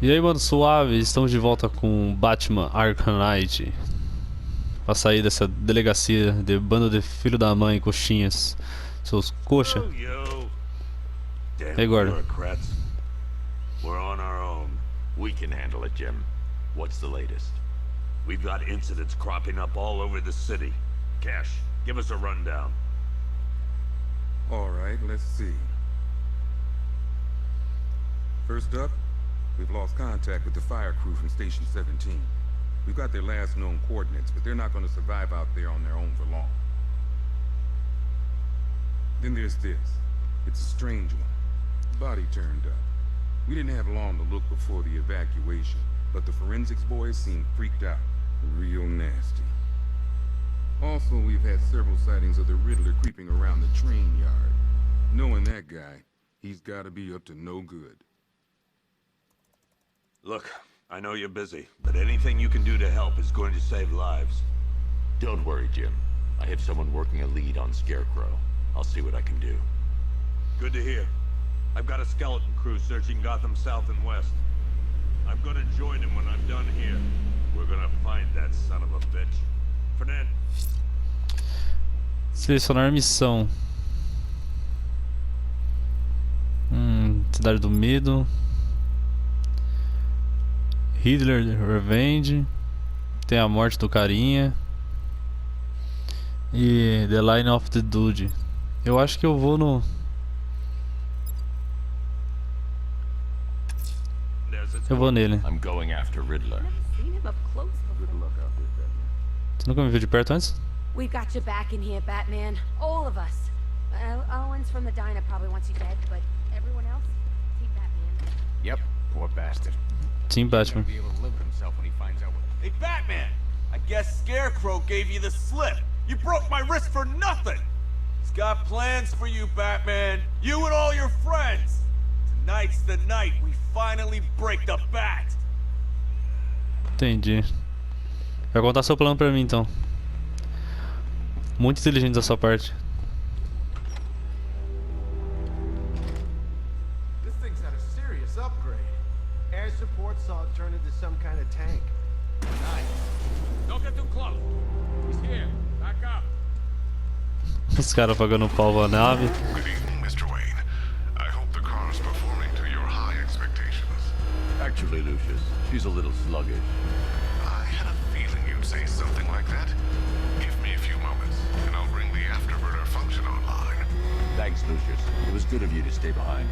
E aí, mano, suave, estamos de volta com Batman Arkham Knight. Pra sair dessa delegacia de bando de filho da mãe, coxinhas. Seus coxa. Hey, Gordon. We're on our own. We can handle it, Jim. What's the latest? We've got incidents cropping up all over the city. Cash, give us a rundown. All right, let's see. First up, we've lost contact with the fire crew from Station 17. We've got their last known coordinates, but they're not going to survive out there on their own for long. Then there's this. It's a strange one. Body turned up. We didn't have long to look before the evacuation, but the forensics boys seemed freaked out. Real nasty. Also, we've had several sightings of the Riddler creeping around the train yard. Knowing that guy, he's got to be up to no good. Look, I know you're busy, but anything you can do to help is going to save lives. Don't worry, Jim. I have someone working a lead on Scarecrow. I'll see what I can do. Good to hear. I've got a skeleton crew searching Gotham South and West. I'm gonna join him when I'm done here. We're gonna find that son of a bitch. Fernand. Selecionar missão. Cidade do Medo. Riddler Revenge. Tem a morte do carinha. E The Line of the Dude. Eu acho que eu vou no... Eu vou nele. I'm going after Riddler. Você nunca me viu de perto antes? We've got your back in here, Batman. All of us. Owens from the diner probably wants you dead, but everyone else, Team Batman. Yep, poor bastard. Team Batman. Be able to live with himself when he finds out what... Hey, Batman! I guess Scarecrow gave you the slip. You broke my wrist for nothing. He's got plans for you, Batman. You and all your friends. Tonight's the night we finally break the bat. Entendi. Vai contar seu plano pra mim, então. Muito inteligente da sua parte. This thing's had a serious upgrade. Air support saw it turn into some kind of tank. Nice. Don't get too close. He's here. Back up. Os caras pagando pau pra nave. Good evening, Mr. Wayne. I hope the car is performing to your high expectations. Actually, Lucius, she's a little sluggish. I had a feeling you'd say something like that. Give me a few moments, and I'll bring the afterburner function online. Thanks, Lucius. It was good of you to stay behind.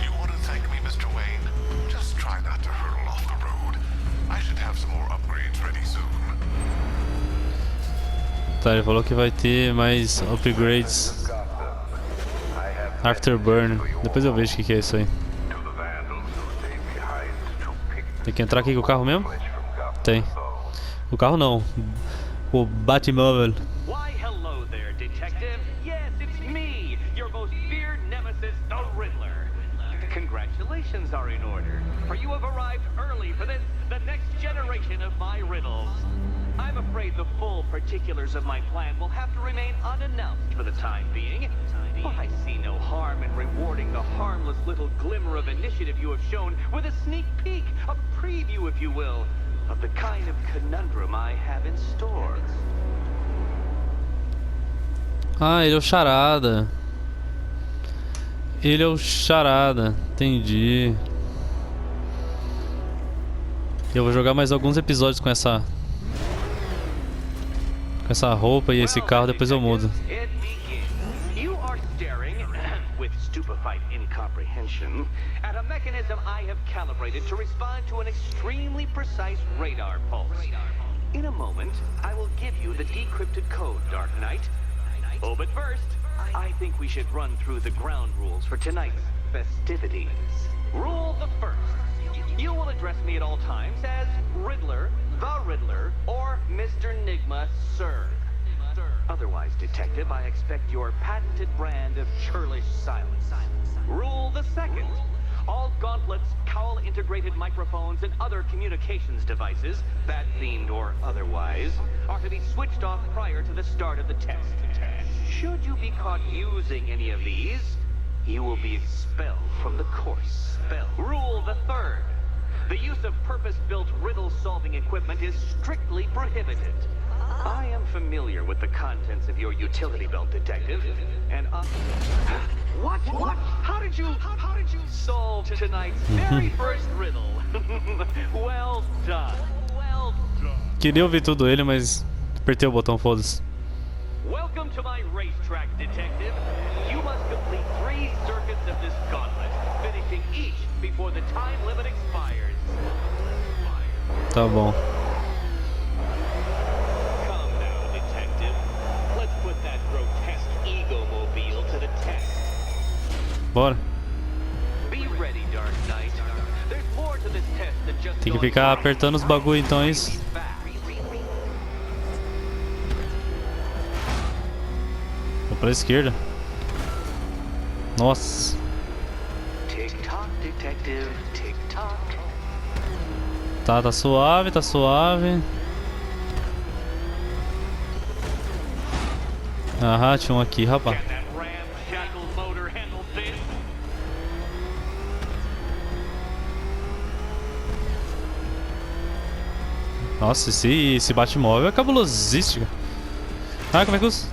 You want to thank me, Mr. Wayne? Just try not to hurtle off the road. I should have some more upgrades ready soon. Tá, ele falou que vai ter mais upgrades. Afterburner. Depois eu vejo o que é isso aí. Tem que entrar aqui com o carro mesmo? Tem. O carro não. O Batmóvel. Why, hello there, detective. Yes, it's me, your most feared nemesis, the Riddler. Congratulations are in order, for you have arrived early for this, the next generation of my riddles. I'm afraid the full particulars of my plan will have to remain unannounced for the time being, but I see no harm in rewarding the harmless little glimmer of initiative you have shown with a sneak peek, a preview, if you will, of the kind of conundrum I have in store. Ah, ele é o Charada. Ele é o Charada. Entendi. Eu vou jogar mais alguns episódios com essa roupa e esse carro, depois eu mudo. You are staring, with stupefied incomprehension, at a mechanism I have calibrated to respond to an extremely precise radar pulse. In a moment, I will give you the decrypted code, Dark Knight. Oh, but first, I think we should run through the ground rules for tonight's festivities. Rule the first. You will address me at all times as Riddler, the Riddler, or Mr. Nigma, sir. Otherwise, detective, I expect your patented brand of churlish silence. Rule the second. All gauntlets, cowl-integrated microphones, and other communications devices, bat-themed or otherwise, are to be switched off prior to the start of the test. Should you be caught using any of these, you will be expelled from the course. Rule the third. The use of purpose-built riddle-solving equipment is strictly prohibited. I am familiar with the contents of your utility belt, Detective, and What? How did you solve tonight's very first riddle? Well done. Well done. Queria ouvir tudo ele, mas apertei o botão, foda-se. Welcome to my racetrack, Detective. You must complete 3 circuits of this gauntlet, finishing each before the time limit expires. Tá bom. Come now, Detective. Let's put that grotesque ego-mobile to the test. Bora. Be ready, Dark Knight. There's more to this test than just Tem que ficar apertando os bagulho então, é isso? Vou pra esquerda. Nossa. Tick-tock, Detective. Tick-tock. Tá suave, tá suave. Aham, tinha um aqui, rapaz. Can that ramshackle motor handle this? Nossa, esse Batmóvel é cabulosístico. Ah, como é que usa?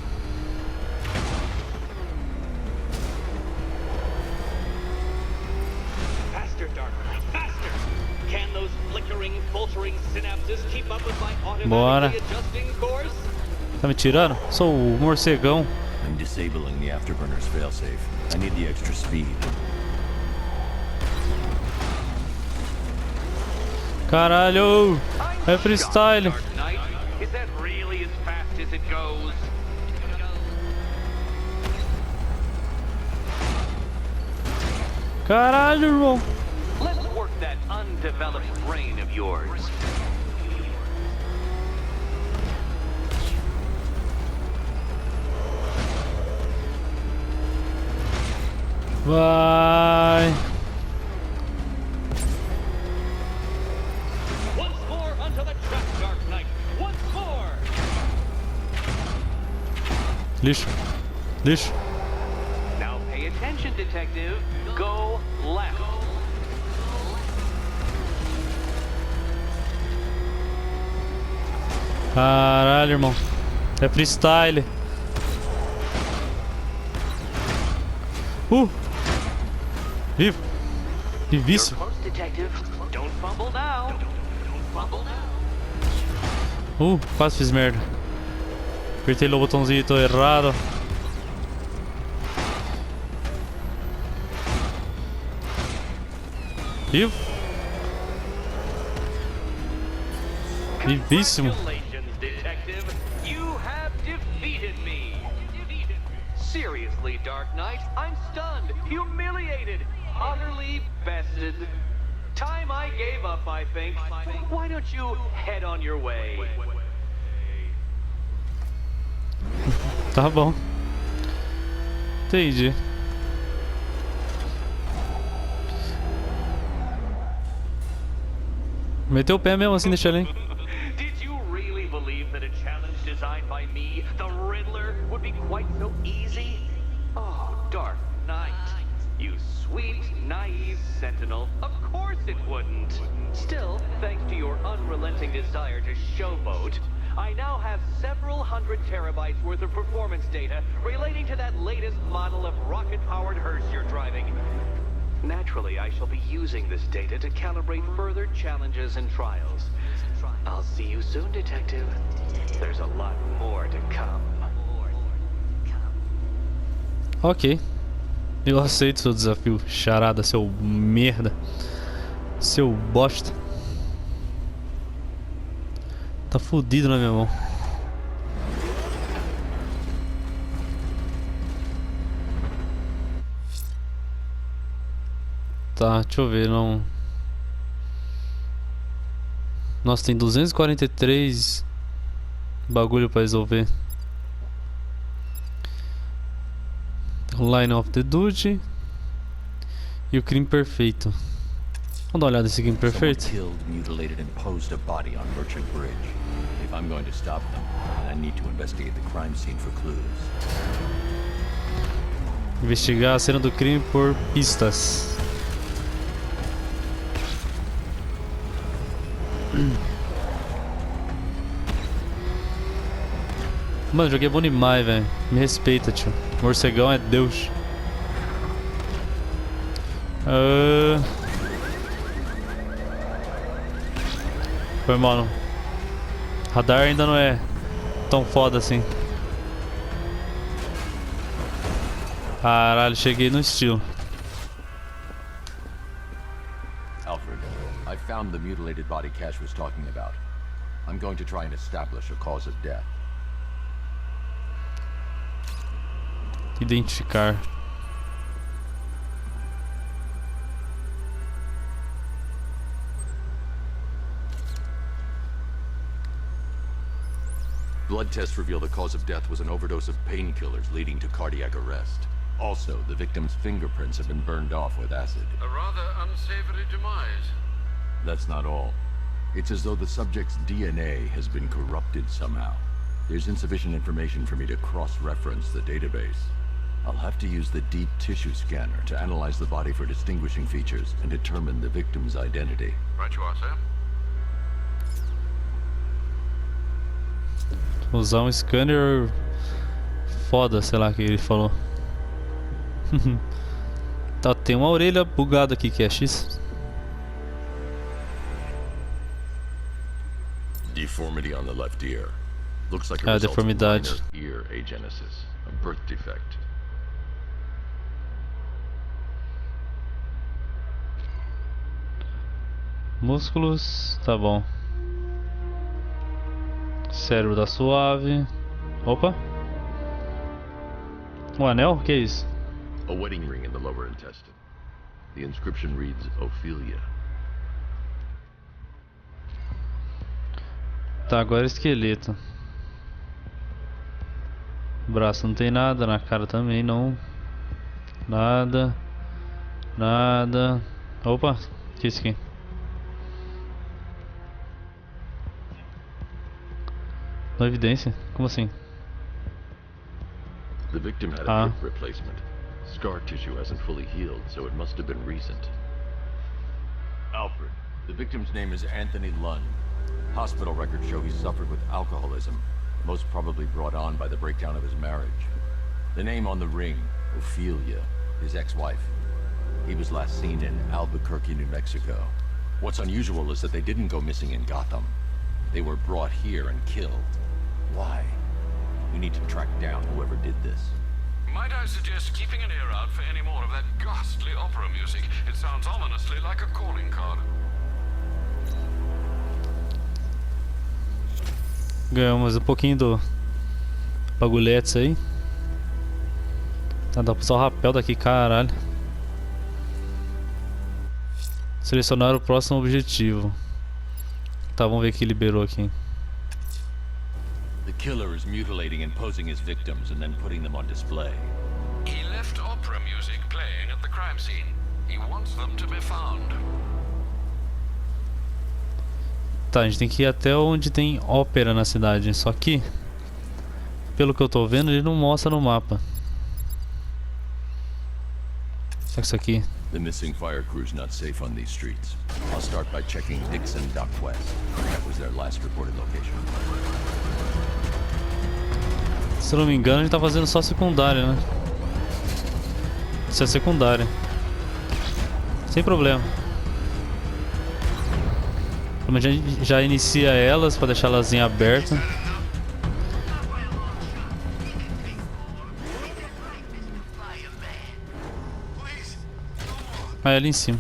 Faster, Dark Knight, faster! Can those flickering, faltering synapses keep up with my Bora. automatically adjusting course? Tá me tirando? Sou o morcegão. I'm disabling the afterburner's failsafe. I need the extra speed. Caralho! É freestyle! Dark Knight, is that really as fast as it goes? Caralho, irmão! Let's work that undeveloped brain of yours. Vai! Once more onto the track, Dark Knight. Once more. Lixo! Lixo! Now pay attention, Detective. Go left. Caralho, irmão! É freestyle! Vivo! Vivíssimo! Close, Detective. Don't fumble now. Don't fumble now. Quase fiz merda. Apertei o botãozinho, tô errado. Vivo! Vivíssimo! Congratulations, Detective. You have defeated me. Seriously, Dark Knight, I'm stunned, humiliated, utterly bested. Time I gave up, I think. Why don't you head on your way? Tá bom. Entendi. Meteu o pé mesmo assim, deixa ele, hein? Did you really believe that a challenge designed by me, the Riddler, would be quite so easy? Oh, Dark Knight, you sweet, naive sentinel. Of course it wouldn't. Still, thanks to your unrelenting desire to showboat, I now have several hundred terabytes worth of performance data relating to that latest model of rocket-powered hearse you're driving. Naturally, I shall be using this data to calibrate further challenges and trials. I'll see you soon, Detective. There's a lot more to come. Ok. Eu aceito seu desafio, Charada, seu merda. Seu bosta. Tá fudido na minha mão. Tá, deixa eu ver, não. Nossa, tem 243 bagulho pra resolver. Line of the Duty e o crime perfeito. Vamos dar uma olhada nesse crime perfeito. Someone killed, mutilated, and posed a body on Merchant Bridge. If I'm going to stop them, then I need to investigate the crime scene for clues. Investigar a cena do crime por pistas. Mano, joguei bom demais, velho. Me respeita, tio. Morcegão é Deus. Foi, mano. Radar ainda não é tão foda assim. Caralho, cheguei no estilo. Alfred, I found the mutilated body Cash was talking about. I'm going to try and establish a cause of death. Identificar. Blood tests reveal the cause of death was an overdose of painkillers leading to cardiac arrest. Also, the victim's fingerprints have been burned off with acid. A rather unsavory demise. That's not all. It's as though the subject's DNA has been corrupted somehow. There's insufficient information for me to cross-reference the database. I'll have to use the deep tissue scanner to analyze the body for distinguishing features and determine the victim's identity. Right you are, sir. Usar scanner foda, sei lá que ele falou. Tá, tem uma orelha bugada aqui que é X. Deformity on the left ear. Looks like a result of deformidade. minor ear agenesis, a birth defect. Músculos, tá bom. Cérebro tá suave. Opa. Um anel? Que é isso? A wedding ring in the lower intestine. The inscription reads Ophelia. Tá, agora esqueleto. Braço não tem nada, na cara também não. Nada. Nada. Opa, que isso aqui? Não evidência? Como assim? The victim had a hip replacement. Scar tissue hasn't fully healed, so it must have been recent. Alfred, the victim's name is Anthony Lund. Hospital records show he suffered with alcoholism, most probably brought on by the breakdown of his marriage. The name on the ring, Ophelia, his ex-wife. He was last seen in Albuquerque, New Mexico. What's unusual is that they didn't go missing in Gotham. They were brought here and killed. Why? We need to track down whoever did this. Might I suggest keeping an ear out for any more of that ghastly opera music? It sounds ominously like a calling card. Ganhamos um pouquinho do bagulhetes aí. Ah, dá pra usar o rapel daqui, caralho. Selecionar o próximo objetivo. Tá, vamos ver o que liberou aqui. The killer is mutilating and posing as victims and then putting them on display. He left opera music playing at the crime scene. He wants them to be found. Tá, a gente tem que ir até onde tem ópera na cidade. Só que, pelo que eu tô vendo, ele não mostra no mapa. Será que isso aqui? The missing fire crew's not safe on these streets. I'll start by checking Dixon Dock West. That was their last reported location. Se eu não me engano, a gente tá fazendo só secundária, né? Isso é secundária. Sem problema. Como a gente já inicia elas pra deixar elas em aberto. Ah, é ali em cima.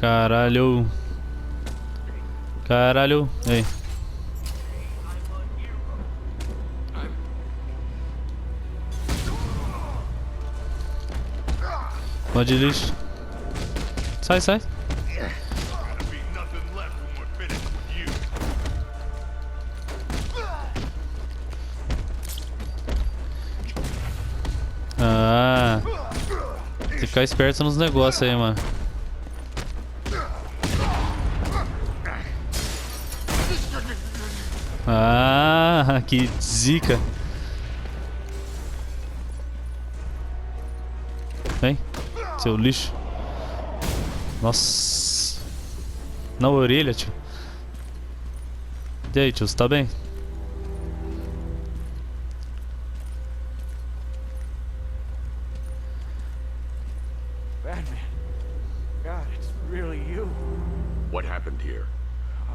Caralho. Caralho. Ei. Pode ir, lixo. Sai, sai. Ah, tem que ficar esperto nos negócios aí, mano. Ah, que zica. Vem, seu lixo. Nossa. Na orelha, tio. E aí, tio, você tá bem? Batman. God, it's really you. What happened here?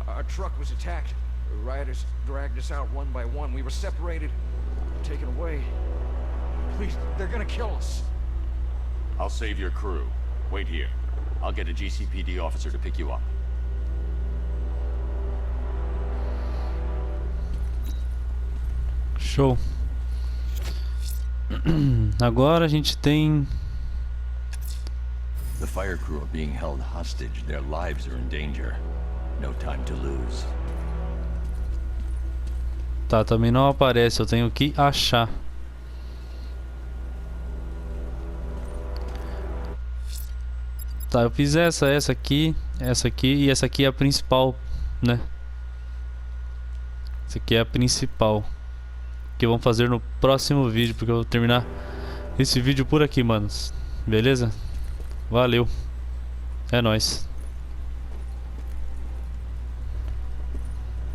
Our truck was attacked. The rioters dragged us out one by one. We were separated, taken away. Please, they're gonna kill us. I'll save your crew. Wait here. I'll get a GCPD officer to pick you up. Show. Agora a gente tem... The fire crew are being held hostage. Their lives are in danger. No time to lose. Tá, também não aparece. Eu tenho que achar. Tá, eu fiz essa aqui e essa aqui é a principal, né? Essa aqui é a principal que vamos fazer no próximo vídeo, porque eu vou terminar esse vídeo por aqui, manos. Beleza? Valeu. É nóis.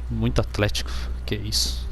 Muito atlético. Que isso?